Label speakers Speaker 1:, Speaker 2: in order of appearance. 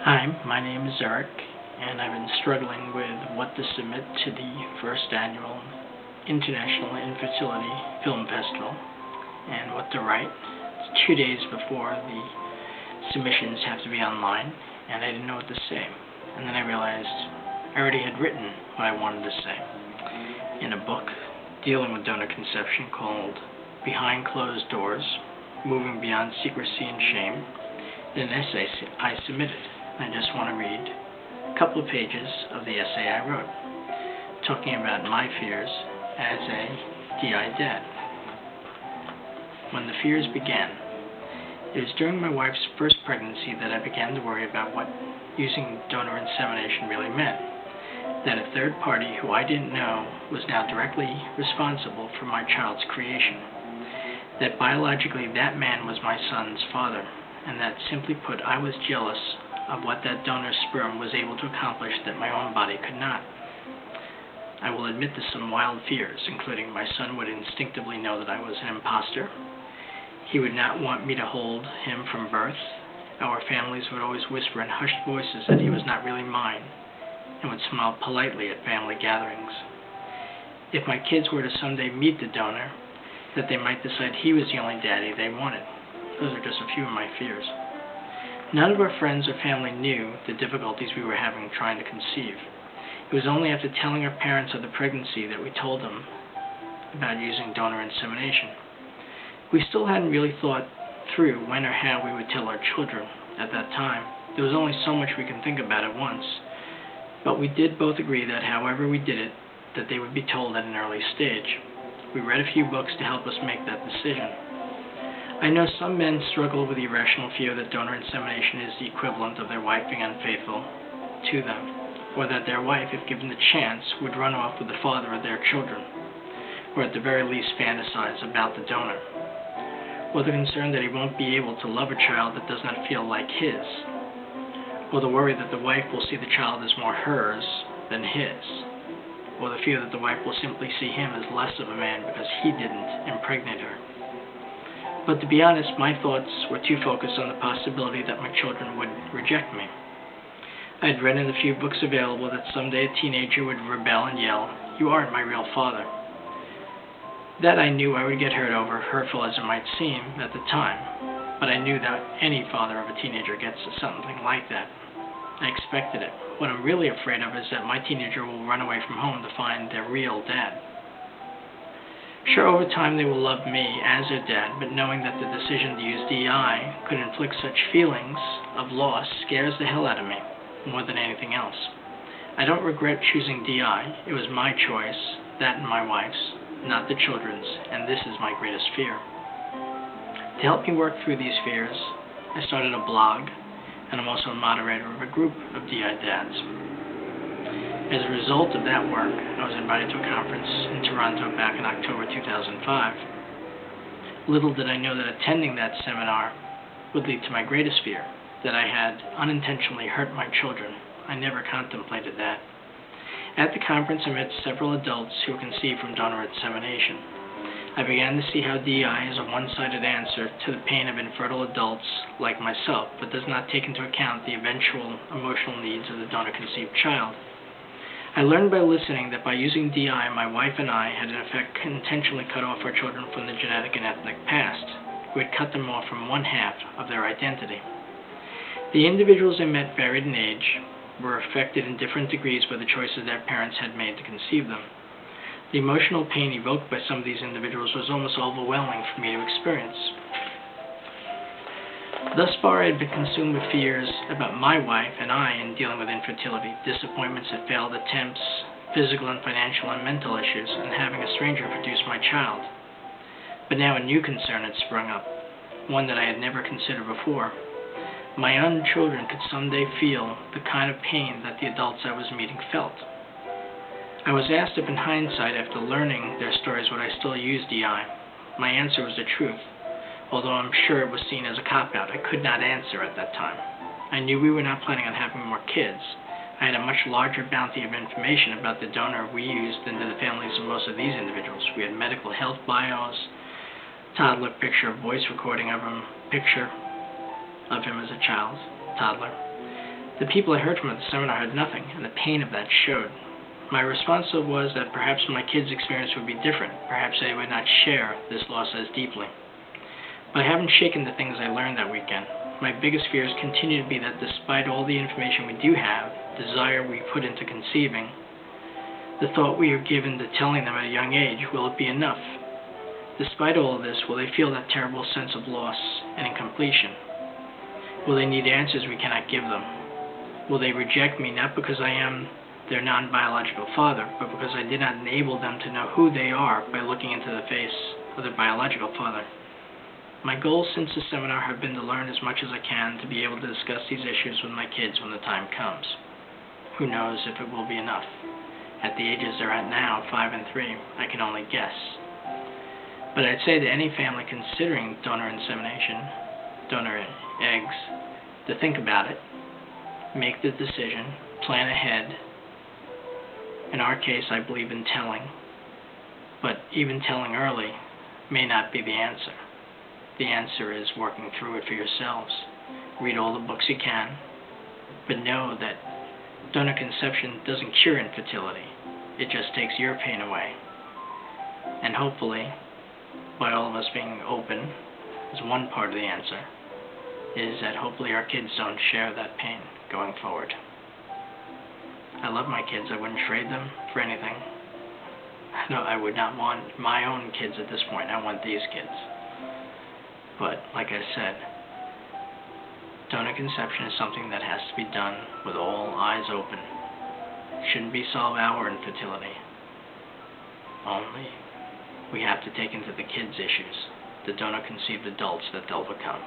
Speaker 1: Hi, my name is Eric, and I've been struggling with what to submit to the first annual International Infertility Film Festival and what to write. It's 2 days before the submissions have to be online, and I didn't know what to say. And then I realized I already had written what I wanted to say in a book dealing with donor conception called Behind Closed Doors, Moving Beyond Secrecy and Shame, an essay I submitted. I just want to read a couple of pages of the essay I wrote, talking about my fears as a DI dad. When the fears began, it was during my wife's first pregnancy that I began to worry about what using donor insemination really meant. That a third party who I didn't know was now directly responsible for my child's creation. That biologically that man was my son's father, and that simply put I was jealous of what that donor's sperm was able to accomplish that my own body could not. I will admit to some wild fears, including my son would instinctively know that I was an imposter. He would not want me to hold him from birth. Our families would always whisper in hushed voices that he was not really mine, and would smile politely at family gatherings. If my kids were to someday meet the donor, that they might decide he was the only daddy they wanted. Those are just a few of my fears. None of our friends or family knew the difficulties we were having trying to conceive. It was only after telling our parents of the pregnancy that we told them about using donor insemination. We still hadn't really thought through when or how we would tell our children at that time. There was only so much we could think about at once. But we did both agree that however we did it, that they would be told at an early stage. We read a few books to help us make that decision. I know some men struggle with the irrational fear that donor insemination is the equivalent of their wife being unfaithful to them, or that their wife, if given the chance, would run off with the father of their children, or at the very least fantasize about the donor, or the concern that he won't be able to love a child that does not feel like his, or the worry that the wife will see the child as more hers than his, or the fear that the wife will simply see him as less of a man because he didn't impregnate her. But to be honest, my thoughts were too focused on the possibility that my children would reject me. I had read in the few books available that someday a teenager would rebel and yell, "You aren't my real father." That I knew I would get hurt over, hurtful as it might seem at the time, but I knew that any father of a teenager gets something like that. I expected it. What I'm really afraid of is that my teenager will run away from home to find their real dad. Sure, over time they will love me as their dad, but knowing that the decision to use DI could inflict such feelings of loss scares the hell out of me, more than anything else. I don't regret choosing DI. It was my choice, that and my wife's, not the children's, and this is my greatest fear. To help me work through these fears, I started a blog, and I'm also a moderator of a group of DI dads. As a result of that work, I was invited to a conference in Toronto back in October 2005. Little did I know that attending that seminar would lead to my greatest fear, that I had unintentionally hurt my children. I never contemplated that. At the conference, I met several adults who were conceived from donor insemination. I began to see how DI is a one-sided answer to the pain of infertile adults like myself, but does not take into account the eventual emotional needs of the donor-conceived child. I learned by listening that by using DI, my wife and I had in effect intentionally cut off our children from the genetic and ethnic past. We had cut them off from one half of their identity. The individuals I met varied in age, were affected in different degrees by the choices their parents had made to conceive them. The emotional pain evoked by some of these individuals was almost overwhelming for me to experience. Thus far, I had been consumed with fears about my wife and I in dealing with infertility, disappointments at failed attempts, physical and financial and mental issues, and having a stranger produce my child. But now a new concern had sprung up, one that I had never considered before. My own children could someday feel the kind of pain that the adults I was meeting felt. I was asked if in hindsight, after learning their stories, would I still use DI. My answer was the truth. Although I'm sure it was seen as a cop-out, I could not answer at that time. I knew we were not planning on having more kids. I had a much larger bounty of information about the donor we used than did the families of most of these individuals. We had medical health bios, toddler picture, voice recording of him, picture of him as a child, toddler, The people I heard from at the seminar had nothing, and the pain of that showed. My response was that perhaps my kids' experience would be different. Perhaps they would not share this loss as deeply. But I haven't shaken the things I learned that weekend. My biggest fears continue to be that despite all the information we do have, desire we put into conceiving, the thought we are given to telling them at a young age, will it be enough? Despite all of this, will they feel that terrible sense of loss and incompletion? Will they need answers we cannot give them? Will they reject me not because I am their non-biological father, but because I did not enable them to know who they are by looking into the face of their biological father? My goals since the seminar have been to learn as much as I can to be able to discuss these issues with my kids when the time comes. Who knows if it will be enough? At the ages they're at now, 5 and 3, I can only guess. But I'd say to any family considering donor insemination, donor eggs, to think about it, make the decision, plan ahead. In our case, I believe in telling, but even telling early may not be the answer. The answer is working through it for yourselves. Read all the books you can, but know that donor conception doesn't cure infertility. It just takes your pain away. And hopefully, by all of us being open, is one part of the answer, is that hopefully our kids don't share that pain going forward. I love my kids. I wouldn't trade them for anything. No, I would not want my own kids at this point. I want these kids. But, like I said, donor conception is something that has to be done with all eyes open. It shouldn't be solve our infertility. Only we have to take into the kids' issues, the donor-conceived adults that they'll become.